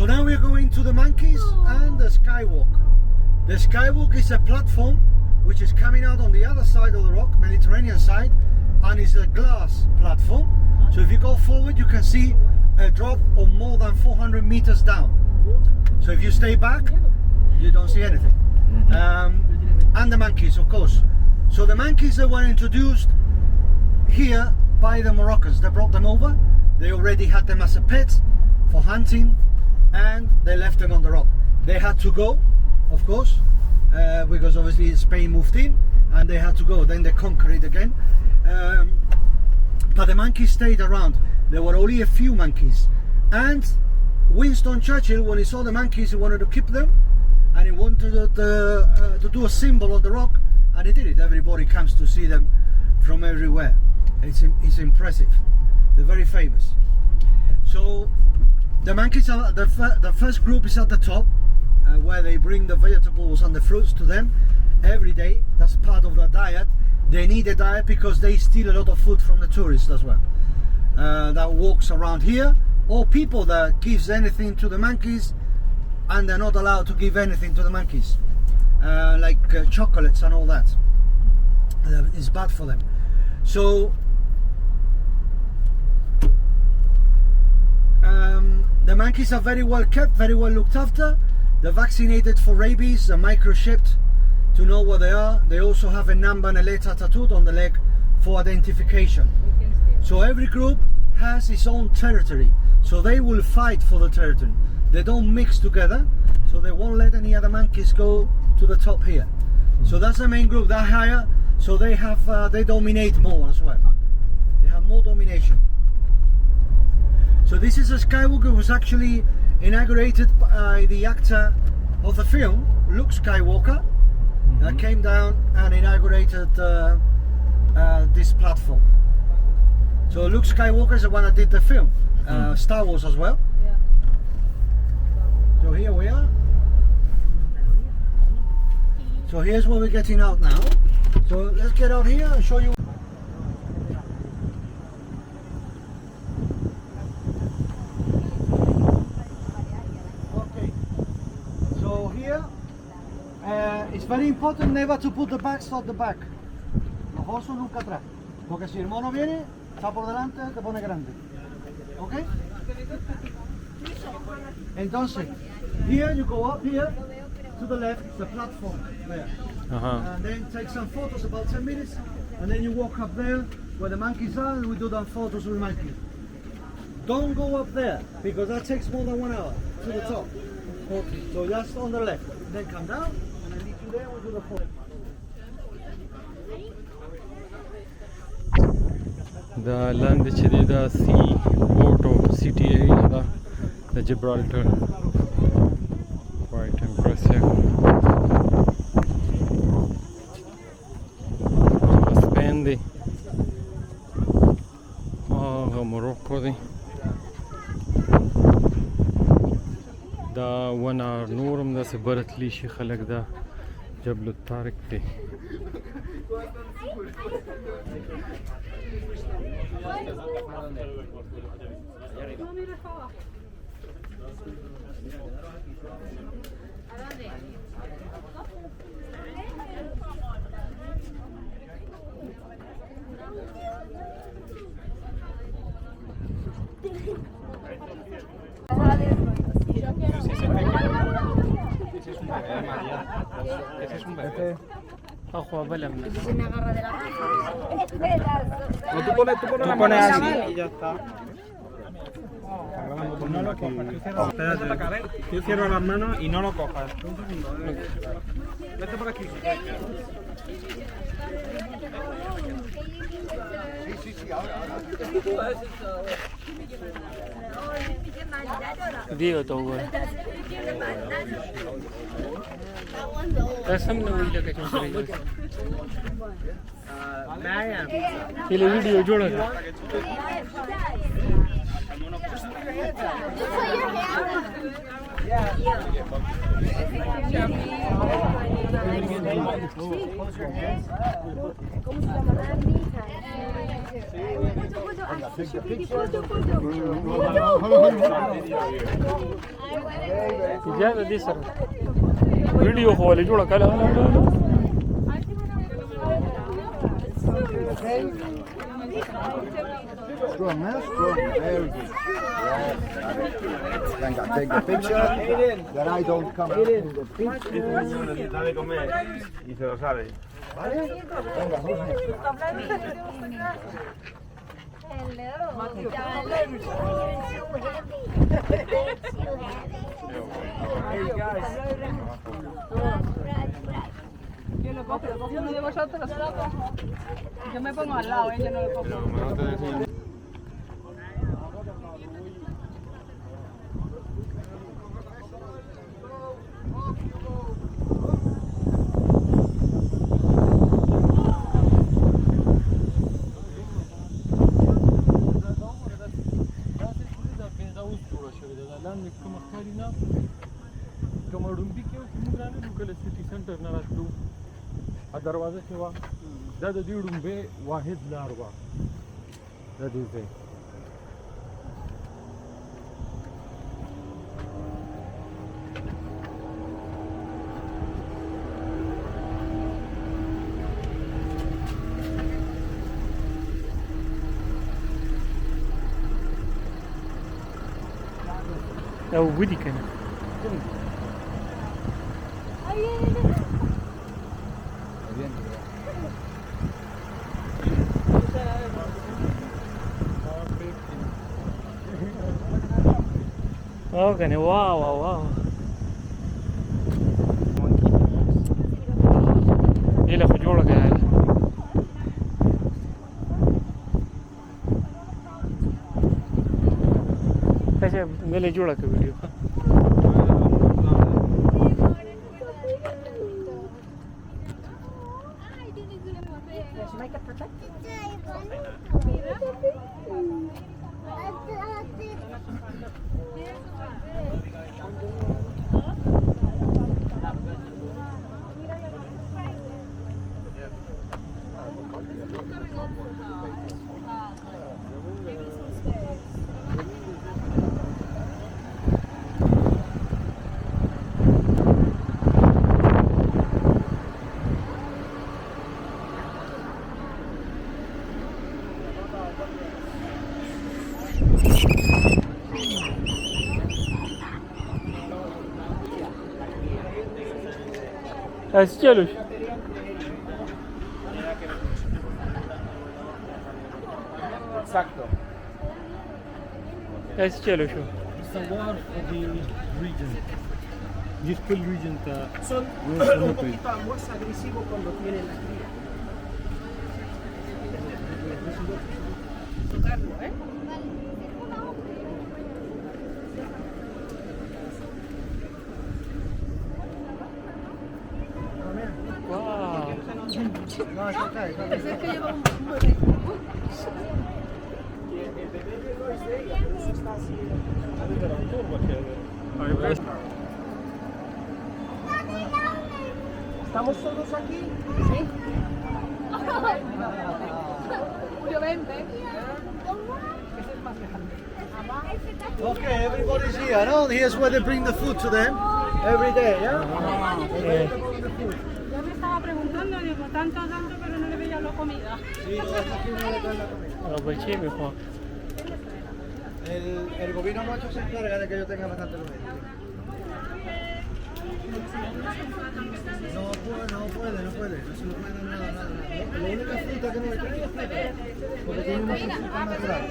So now we're going to the monkeys and the skywalk. The skywalk is a platform which is coming out on the other side of the rock, Mediterranean side, and it's a glass platform. So if you go forward, you can see a drop of more than 400 meters down. So if you stay back, you don't see anything. And the monkeys, of course. So the monkeys, they were introduced here by the Moroccans. They brought them over. They already had them as a pet for hunting, and they left them on the rock. They had to go, of course, because obviously Spain moved in, and they had to go. Then they conquered it again. But the monkeys stayed around. There were only a few monkeys. And Winston Churchill, when he saw the monkeys, he wanted to keep them, and he wanted to do a symbol on the rock, and he did it. Everybody comes to see them from everywhere. It's impressive. They're very famous. So the monkeys are the first group is at the top, where they bring the vegetables and the fruits to them every day. That's part of their diet. They need a diet because they steal a lot of food from the tourists as well. That walks around here, or people that gives anything to the monkeys, and they're not allowed to give anything to the monkeys, like chocolates and all that. It's bad for them. So the monkeys are very well kept, very well looked after. They're vaccinated for rabies, they're microchipped to know where they are. They also have a number and a letter tattooed on the leg for identification. So every group has its own territory, so they will fight for the territory. They don't mix together, so they won't let any other monkeys go to the top here. So that's the main group. They're higher, so they have they dominate more as well. They have more domination. So this is a skywalk. It was actually inaugurated by the actor of the film, Luke Skywalker, that came down and inaugurated this platform. So Luke Skywalker is the one that did the film, Star Wars as well. Yeah. So here we are. So here's where we're getting out now. So let's get out here and show you. Okay. So here, it's very important never to put the bags at the back. Los bolsos nunca atrás. Porque si el mono viene, está por delante, te pone grande. Okay? Entonces, here you go up here to the left, the platform there. And then take some photos, about 10 minutes, and then you walk up there where the monkeys are, and we do some photos with monkeys. Don't go up there because that takes more than 1 hour to the top. Okay. So just on the left, then come down, and then leave you there, we do the photo. The land which is the sea port of city area, the Gibraltar, quite impressive. Spain di Morocco di دا ونه نورم داسې برتلی شي خلک دا جبل الطارق دی. Ojo, velem. Se me agarra de la mano. Tú pones así y ya está. No lo cojas. Espérate. Tú cierras las manos y no lo cojas. Vete por aquí. Sí, ahora. Digo todo. कसम न वही लगे चल ये ले video जोड़ो ¿Cómo se llama? زيادة دي سر فيديو خوالي جوڑا كلا Strong, man. Strong. Very good. Yes. Then I take the picture that I don't come out in the picture. Necesita de comer y se lo sabe. ¿Vale? Venga, Jorge. Yo lo cojo, uno de vosotros. Yo me pongo al lado, yo no lo cojo. دروازه کې وا دا د دې ډومبه واحد لار وا د دې ځای او ودی کنه اوكي واو واو واو يلا خجوله قاعد ايش ملي جوړه کې ویډیو اسجلوا Exacto. اسجلوا شو It's the war for the region. This full region Son un poquito más agresivos cuando tienen la cría. Tocarlo, ¿eh? wow No, eso está, eso está. Es que lleva un bebé. ¿Estamos todos aquí? Sí. Julio, vente. Ese es más lejano. Okay, everybody's here, no? Here's where they bring the food to them every day, yeah? Yo me estaba preguntando, digo, tanto, pero no le veía la comida. Sí, aquí no le dan la comida. aproveché mejor El gobierno macho se encarga de que yo tenga bastante comida. No puede, no se lo puede dar nada. La única fruta que no le trae es fruta, porque tiene una fruta natural.